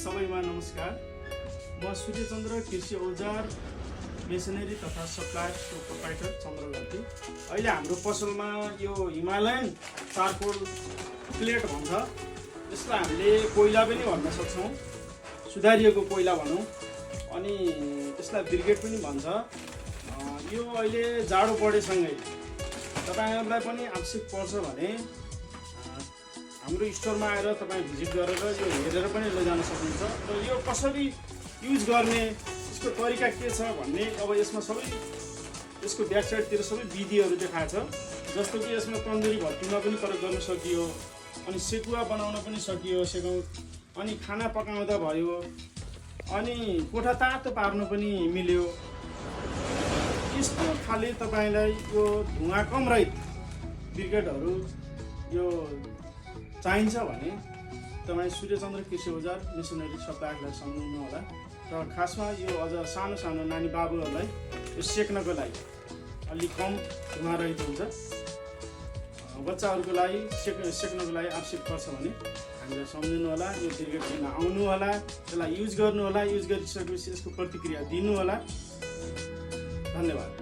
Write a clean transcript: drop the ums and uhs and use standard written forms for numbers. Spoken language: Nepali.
सबैमा नमस्कार। म सूर्यचन्द्र कृषि औजार मेसिनरी तथा सप्लायर्सको प्रोप्राइटर चन्द्रगन्ती। अहिले हाम्रो पसलमा यो हिमालयन चारकोल प्लेट भन्छ, यसलाई हामीले कोइला पनि भन्न सक्छौँ, सुधारिएको कोइला भनौँ, अनि यसलाई ब्रिगेड पनि भन्छ। यो अहिले जाडो बढेसँगै तपाईँहरूलाई पनि आवश्यक पर्छ भने हाम्रो स्टोरमा आएर तपाईँ भिजिट गरेर यो हेरेर पनि लैजान सक्नुहुन्छ। र यो कसरी युज गर्ने, यसको तरिका के छ भन्ने अब यसमा सबै यसको ब्याक साइडतिर सबै विधिहरू देखाएको छ। जस्तो कि यसमा तन्दुरी भट्टीमा पनि प्रयोग गर्न सकियो, अनि सेकुवा बनाउन पनि सकियो, अनि खाना पकाउँदा भयो, अनि कोठा तातो पार्न पनि मिल्यो। यस्तो खाले तपाईँलाई यो धुवा कम रहित ब्रिगेडहरू यो चाहिन्छ भने तपाईँ सूर्यचन्द्र कृषि औजार मेसिनरी सप्लायरलाई सम्झिनु होला। र खासमा यो अझ सानो सानो नानी बाबुहरूलाई यो सेक्नको लागि अलिक कम धुवा रहित हुन्छ। बच्चाहरूको लागि सेक्नको लागि आवश्यक पर्छ भने हामीलाई सम्झिनु होला। यो ब्रिगेड लिन आउनु होला, त्यसलाई युज गर्नु होला। युज गरिसकेपछि यसको प्रतिक्रिया दिनु होला। धन्यवाद।